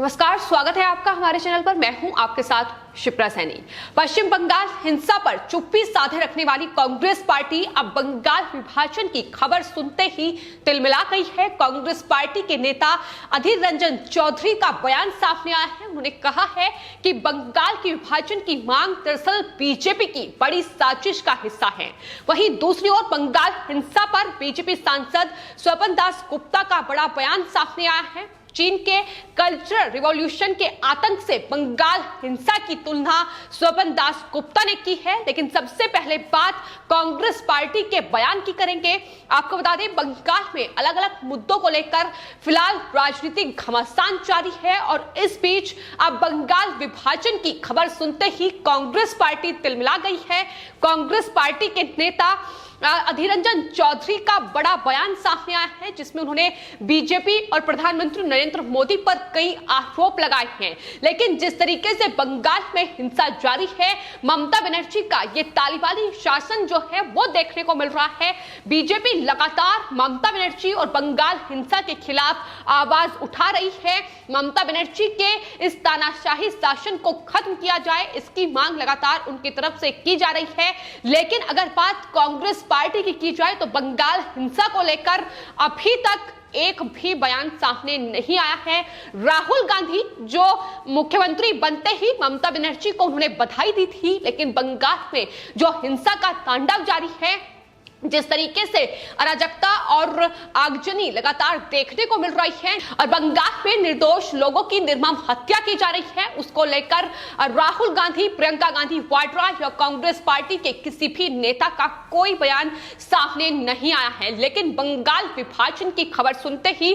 नमस्कार, स्वागत है आपका हमारे चैनल पर। मैं हूं आपके साथ शिप्रा सैनी। पश्चिम बंगाल हिंसा पर चुप्पी साधे रखने वाली कांग्रेस पार्टी अब बंगाल विभाजन की खबर सुनते ही तिलमिला गई है। कांग्रेस पार्टी के नेता अधीर रंजन चौधरी का बयान सामने आया है। उन्होंने कहा है कि बंगाल के विभाजन की मांग दरअसल बीजेपी की बड़ी साजिश का हिस्सा है। वहीं दूसरी ओर बंगाल हिंसा पर बीजेपी सांसद स्वपन दास गुप्ता का बड़ा बयान सामने आया है। चीन के कल्चरल रिवॉल्यूशन के आतंक से बंगाल हिंसा की तुलना स्वपन दास गुप्ता ने की है। लेकिन सबसे पहले बात कांग्रेस पार्टी के बयान की करेंगे। आपको बता दें, बंगाल में अलग अलग मुद्दों को लेकर फिलहाल राजनीतिक घमासान जारी है और इस बीच अब बंगाल विभाजन की खबर सुनते ही कांग्रेस पार्टी तिलमिला गई है। कांग्रेस पार्टी के नेता अधीर रंजन चौधरी का बड़ा बयान सामने आया है, जिसमें उन्होंने बीजेपी और प्रधानमंत्री नरेंद्र मोदी पर कई आरोप लगाए हैं। लेकिन जिस तरीके से बंगाल में हिंसा जारी है, ममता बनर्जी का ये तालिबानी शासन जो है वो देखने को मिल रहा है। बीजेपी लगातार ममता बनर्जी और बंगाल हिंसा के खिलाफ आवाज उठा रही है। ममता बनर्जी के इस तानाशाही शासन को खत्म किया जाए, इसकी मांग लगातार उनकी तरफ से की जा रही है। लेकिन अगर बात कांग्रेस पार्टी की जाए तो बंगाल हिंसा को लेकर अभी तक एक भी बयान सामने नहीं आया है। राहुल गांधी जो मुख्यमंत्री बनते ही ममता बनर्जी को उन्होंने बधाई दी थी, लेकिन बंगाल में जो हिंसा का तांडव जारी है, जिस तरीके से अराजकता और आगजनी लगातार देखने को मिल रही है और बंगाल में निर्दोष लोगों की निर्मम हत्या की जा रही है, उसको लेकर राहुल गांधी, प्रियंका गांधी वाड्रा या कांग्रेस पार्टी के किसी भी नेता का कोई बयान सामने नहीं आया है। लेकिन बंगाल विभाजन की खबर सुनते ही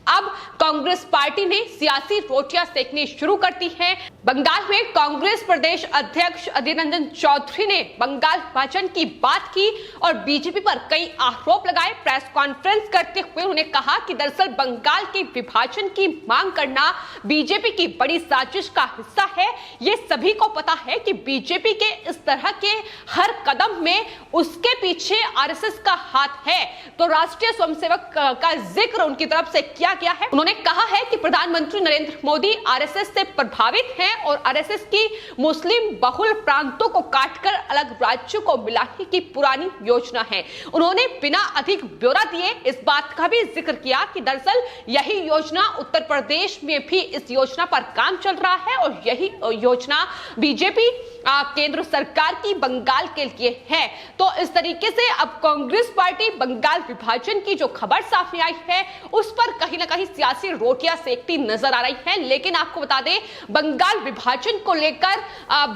अब कांग्रेस पार्टी ने सियासी रोटियां सेकनी शुरू कर दी है। बंगाल में कांग्रेस प्रदेश अध्यक्ष अधीर रंजन चौधरी ने बंगाल विभाजन की बात की और बीजेपी पर कई आरोप लगाए। प्रेस कॉन्फ्रेंस करते हुए उन्होंने कहा कि दरअसल बंगाल के विभाजन की मांग करना बीजेपी की बड़ी साजिश का हिस्सा है। ये सभी को पता है कि बीजेपी के इस तरह के हर कदम में उसके पीछे आरएसएस का हाथ है। तो राष्ट्रीय स्वयंसेवक का जिक्र उनकी तरफ से किया गया है। उन्होंने कहा है कि प्रधानमंत्री नरेंद्र मोदी आरएसएस से प्रभावित हैं और आरएसएस की मुस्लिम बहुल प्रांतों को काटकर अलग राज्यों को मिलाने की पुरानी योजना है। उन्होंने बिना अधिक ब्यौरा दिए इस बात का भी जिक्र किया कि दरअसल यही योजना उत्तर प्रदेश में भी इस योजना पर काम चल रहा है और यही योजना बीजेपी केंद्र सरकार की बंगाल के लिए है। तो इस तरीके से अब कांग्रेस पार्टी बंगाल विभाजन की जो खबर सामने आई है उस पर कहीं ना कहीं सियासी रोटियां सेकती नजर आ रही है। लेकिन आपको बता दें, बंगाल विभाजन को लेकर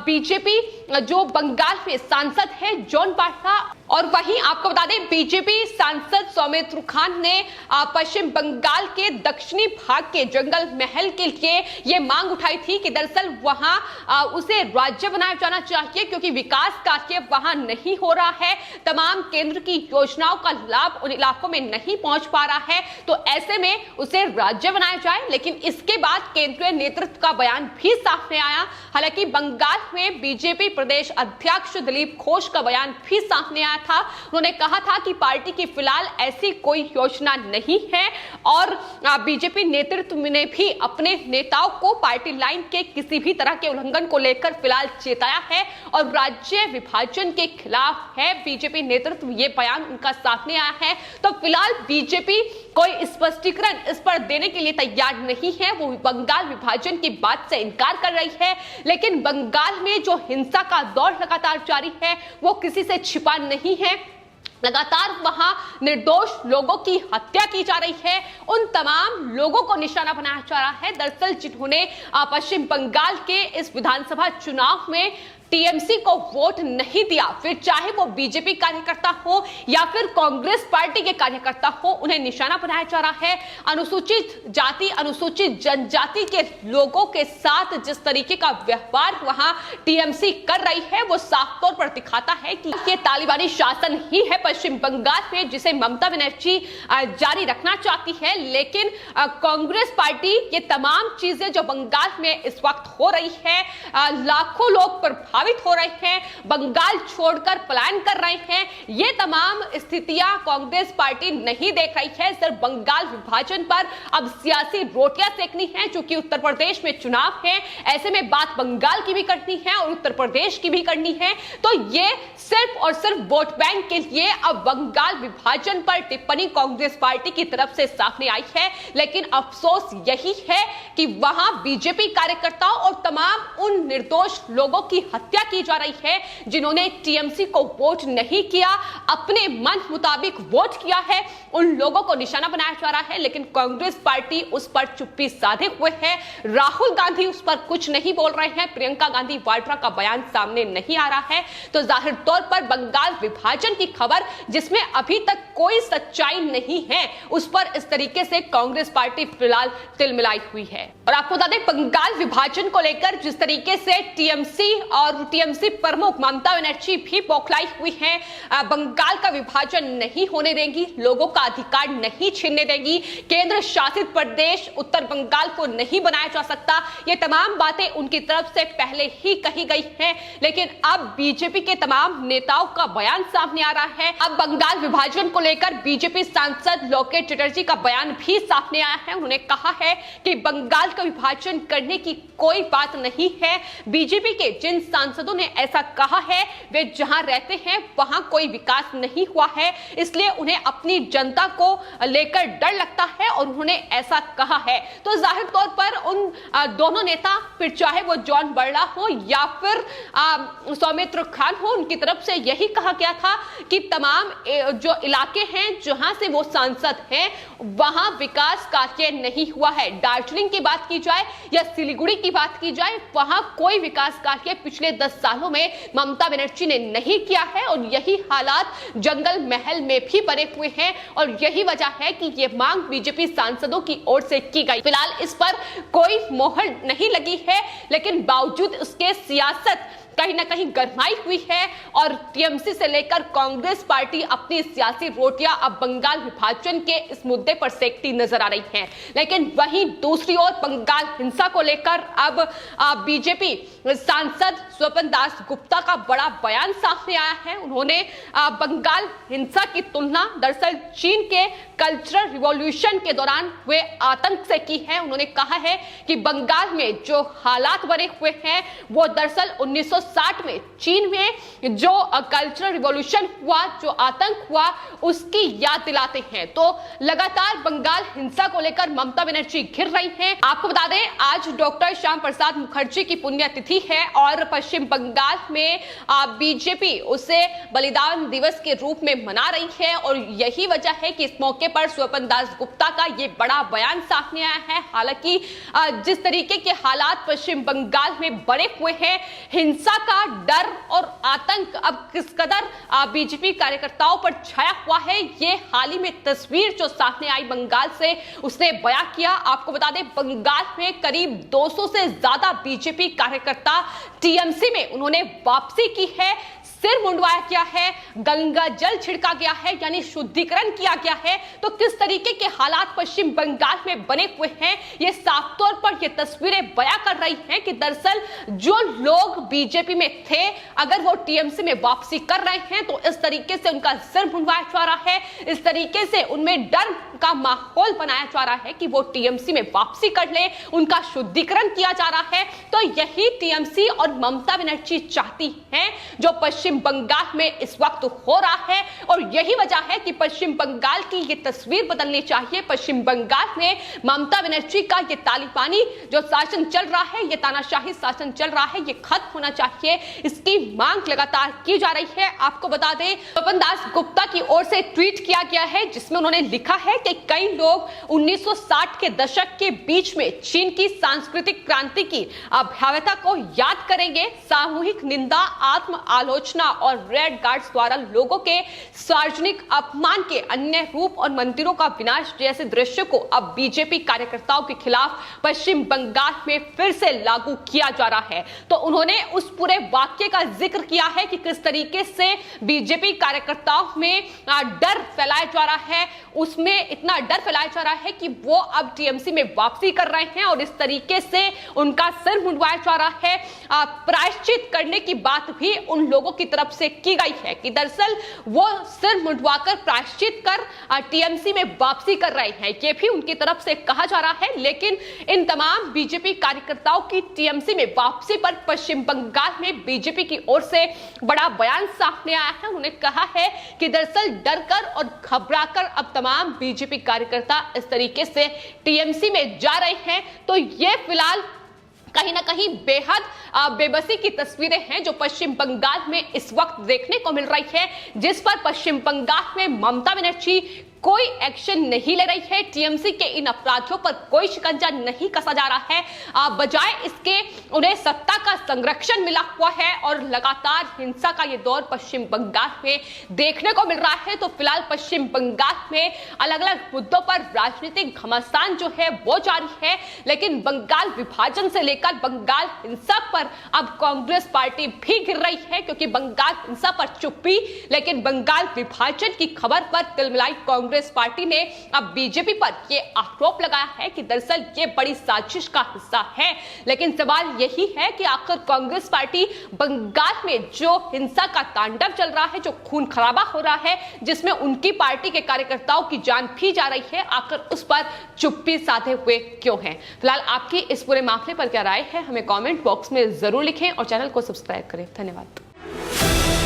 बीजेपी जो बंगाल में सांसद है जॉन बार्टा, और वहीं आपको बता दें बीजेपी सांसद सौमित्र खान ने पश्चिम बंगाल के दक्षिणी भाग के जंगल महल के लिए यह मांग उठाई थी कि दरअसल वहां उसे राज्य बनाया जाना चाहिए, क्योंकि विकास कार्य वहां नहीं हो रहा है। तमाम केंद्र की योजनाओं का लाभ उन इलाकों में नहीं पहुंच पा रहा है, तो ऐसे में उसे राज्य बनाया जाए। लेकिन इसके बाद केंद्रीय नेतृत्व का बयान भी सामने आया। हालांकि बंगाल में बीजेपी प्रदेश अध्यक्ष दिलीप घोष का बयान भी सामने आया था। उन्होंने कहा था कि पार्टी की फिलहाल ऐसी कोई योजना नहीं है और बीजेपी नेतृत्व ने भी अपने नेताओं को पार्टी लाइन के किसी भी तरह के उल्लंघन को लेकर फिलहाल चेताया है और राज्य विभाजन के खिलाफ है बीजेपी नेतृत्व। ये बयान उनका सामने आया है। तो फिलहाल बीजेपी कोई स्पष्टीकरण इस पर देने के लिए तैयार नहीं है। वो बंगाल विभाजन की बात से इनकार कर रही है। लेकिन बंगाल में जो हिंसा का दौर लगातार जारी है वो किसी से छिपा नहीं है। लगातार वहां निर्दोष लोगों की हत्या की जा रही है। उन तमाम लोगों को निशाना बनाया जा रहा है दरअसल जिन्होंने पश्चिम बंगाल के इस विधानसभा चुनाव में टीएमसी को वोट नहीं दिया, फिर चाहे वो बीजेपी कार्यकर्ता हो या फिर कांग्रेस पार्टी के कार्यकर्ता हो, उन्हें निशाना बनाया जा रहा है। अनुसूचित जाति, अनुसूचित जनजाति के लोगों के साथ जिस तरीके का व्यवहार वहां टीएमसी कर रही है वो साफ तौर पर दिखाता है कि ये तालिबानी शासन ही है पश्चिम बंगाल में, जिसे ममता बनर्जी जारी रखना चाहती है। लेकिन कांग्रेस पार्टी ये तमाम चीजें जो बंगाल में इस वक्त हो रही है, लाखों लोग प्रभावित प्रभावित हो रहे हैं, बंगाल छोड़कर पलायन कर रहे हैं, ये तमाम स्थितियां कांग्रेस पार्टी नहीं देख रही है। सिर्फ बंगाल विभाजन पर अब सियासी रोटियां सेकनी है, क्योंकि उत्तर प्रदेश में चुनाव है। ऐसे में बात बंगाल की भी करनी है और उत्तर प्रदेश की भी करनी है। तो ये सिर्फ और सिर्फ वोट बैंक के लिए अब बंगाल विभाजन पर टिप्पणी कांग्रेस पार्टी की तरफ से सामने आई है। लेकिन अफसोस यही है कि वहां बीजेपी कार्यकर्ताओं और तमाम उन निर्दोष लोगों की हत्या की जा रही है जिन्होंने टीएमसी को वोट नहीं किया, अपने मन मुताबिक वोट किया है, उन लोगों को निशाना बनाया जा रहा है। लेकिन कांग्रेस पार्टी उस पर चुप्पी साधे हुए है। राहुल गांधी उस पर कुछ नहीं बोल रहे हैं, प्रियंका गांधी वाड्रा का बयान सामने नहीं आ रहा है। तो जाहिर तौर पर बंगाल विभाजन की खबर जिसमें अभी तक कोई सच्चाई नहीं है, उस पर इस तरीके से कांग्रेस पार्टी फिलहाल तिलमिलाई हुई है। और आपको बता दें, बंगाल विभाजन को लेकर जिस तरीके से टीएमसी और टीएमसी प्रमुख ममता बनर्जी भी बौखलाई हुई है, बंगाल का विभाजन नहीं होने देंगी, लोगों का अधिकार नहीं छीनने देंगी, केंद्र शासित प्रदेश उत्तर बंगाल को नहीं बनाया जा सकता, ये तमाम बातें उनकी तरफ से पहले ही कही गई हैं। लेकिन अब बीजेपी के तमाम नेताओं का बयान सामने आ रहा है। अब बंगाल विभाजन को लेकर बीजेपी सांसद लोकेट चटर्जी का बयान भी सामने आया है। उन्होंने कहा है कि बंगाल का विभाजन करने की कोई बात नहीं है। बीजेपी के जिन सांसदों ने ऐसा कहा है, वे जहां रहते हैं वहां कोई विकास नहीं हुआ है, इसलिए उन्हें अपनी जनता को लेकर डर लगता है और उन्होंने ऐसा कहा है। तो जाहिर तौर पर उन दोनों नेता, फिर चाहे वो जॉन बर्ला हो या फिर सौमित्र खान हो, उनकी तरफ से यही कहा गया था कि तमाम जो इलाके हैं जहां से वो सांसद हैं वहां विकास कार्य नहीं हुआ है। दार्जिलिंग की बात की जाए या सिलीगुड़ी की बात की जाए, वहां कोई विकास कार्य पिछले 10 सालों में ममता बनर्जी ने नहीं किया है और यही हालात जंगल महल में भी बने हुए हैं और यही वजह है कि ये मांग बीजेपी सांसदों की ओर से की गई। फिलहाल इस पर कोई मोहर नहीं लगी है, लेकिन बावजूद उसके सियासत कहीं ना कहीं गरमाई हुई है और टीएमसी से लेकर कांग्रेस पार्टी अपनी सियासी रोटियां अब बंगाल विभाजन के इस मुद्दे पर सेकती नजर आ रही है। लेकिन वहीं दूसरी ओर बंगाल हिंसा को लेकर अब बीजेपी सांसद स्वपन दास गुप्ता का बड़ा बयान सामने आया है। उन्होंने बंगाल हिंसा की तुलना दरअसल चीन के कल्चरल रिवॉल्यूशन के दौरान हुए आतंक से की है। उन्होंने कहा है कि बंगाल में जो हालात बने हुए हैं वो दरअसल 1960 में चीन में जो कल्चरल रिवॉल्यूशन हुआ, जो आतंक हुआ, उसकी याद दिलाते हैं। तो लगातार बंगाल हिंसा को लेकर ममता बनर्जी घिर रही हैं। आपको बता दें, आज डॉक्टर श्याम प्रसाद मुखर्जी की पुण्यतिथि है और पश्चिम बंगाल में बीजेपी उसे बलिदान दिवस के रूप में मना रही है और यही वजह है कि इस मौके पर स्वपन दास गुप्ता का ये बड़ा बयान सामने आया है। हालांकि जिस तरीके के हालात पश्चिम बंगाल में बने हुए हैं, हिंसा का डर और आतंक अब किस कदर बीजेपी कार्यकर्ताओं पर छाया हुआ है, ये हाल ही में तस्वीर जो सामने आई बंगाल से उसने बयां किया। आपको बता दें, बंगाल में करीब 200 से ज्यादा बीजेपी कार्यकर्ता टीएमसी में उन्होंने वापसी की है, सिर मुंडवाया गया है, गंगा जल छिड़का गया है, यानी शुद्धिकरण किया गया है। तो किस तरीके के हालात पश्चिम बंगाल में बने हुए हैं, ये साफ तौर पर ये तस्वीरें बयां कर रही हैं कि दरअसल जो लोग बीजेपी में थे, अगर वो टीएमसी में वापसी कर रहे हैं तो इस तरीके से उनका सिर मुंडवाया जा रहा है, इस तरीके से उनमें डर का माहौल बनाया जा रहा है कि वो टीएमसी में वापसी कर ले, उनका शुद्धिकरण किया जा रहा है। तो यही टीएमसी और ममता बनर्जी चाहती हैं जो पश्चिम बंगाल में इस वक्त हो रहा है और यही वजह है कि पश्चिम बंगाल की ये तस्वीर बदलनी चाहिए। पश्चिम बंगाल में ममता बनर्जी का ये तालिबानी जो शासन चल रहा है, ये तानाशाही शासन चल रहा है, ये खत्म होना चाहिए, इसकी मांग लगातार की जा रही है। आपको बता दें, स्वपन दास गुप्ता की ओर से ट्वीट किया गया है जिसमें उन्होंने लिखा है कि कई लोग 1960 के दशक के बीच में चीन की सांस्कृतिक क्रांति की भयावहता को याद करेंगे। सामूहिक निंदा, आत्म आलोचना घोषणा और रेड गार्ड्स द्वारा लोगों के सार्वजनिक अपमान के अन्य रूप और मंदिरों का विनाश जैसे दृश्य को अब बीजेपी कार्यकर्ताओं के खिलाफ पश्चिम बंगाल में फिर से लागू किया जा रहा है। तो उन्होंने उस पूरे वाक्य का जिक्र किया है कि किस तरीके से बीजेपी कार्यकर्ताओं में डर फैलाया जा रहा है, उसमें इतना डर फैलाया जा रहा है कि वो अब टीएमसी में वापसी कर रहे हैं और इस तरीके से उनका सिर मुंडवाया जा रहा है। प्रायश्चित करने की बात भी उन लोगों की तरफ से की गई है कि दरअसल वो सिर मुंडवाकर प्रायश्चित कर टीएमसी में वापसी कर रहे हैं, ये भी उनकी तरफ से कहा जा रहा है। लेकिन इन तमाम बीजेपी कार्यकर्ताओं की टीएमसी में वापसी पर पश्चिम बंगाल में बीजेपी की ओर से बड़ा बयान सामने आया है। उन्होंने कहा है कि दरअसल डरकर और घबराकर अब तमाम बीजेपी कार्यकर्ता इस तरीके से टीएमसी में जा रहे हैं। तो ये फिलहाल कहीं ना कहीं बेहद बेबसी की तस्वीरें हैं जो पश्चिम बंगाल में इस वक्त देखने को मिल रही है, जिस पर पश्चिम बंगाल में ममता बनर्जी कोई एक्शन नहीं ले रही है। टीएमसी के इन अपराधियों पर कोई शिकंजा नहीं कसा जा रहा है, बजाय इसके उन्हें सत्ता का संरक्षण मिला हुआ है और लगातार हिंसा का ये दौर पश्चिम बंगाल में देखने को मिल रहा है। तो फिलहाल पश्चिम बंगाल में अलग अलग मुद्दों पर राजनीतिक घमासान जो है वो जारी है, लेकिन बंगाल विभाजन से लेकर बंगाल हिंसा पर अब कांग्रेस पार्टी भी गिर रही है, क्योंकि बंगाल हिंसा पर चुप्पी, लेकिन बंगाल विभाजन की खबर पर तिलमिलाई कांग्रेस पार्टी ने अब बीजेपी पर यह आरोप लगाया है कि दरअसल ये बड़ी साजिश का हिस्सा है। लेकिन सवाल यही है कि आखिर कांग्रेस पार्टी बंगाल में जो हिंसा का तांडव चल रहा है, जो खून खराबा हो रहा है, जिसमें उनकी पार्टी के कार्यकर्ताओं की जान भी जा रही है, आखिर उस पर चुप्पी साधे हुए क्यों है? फिलहाल आपकी इस पूरे मामले पर क्या राय है, हमें कमेंट बॉक्स में जरूर लिखें और चैनल को सब्सक्राइब करें। धन्यवाद।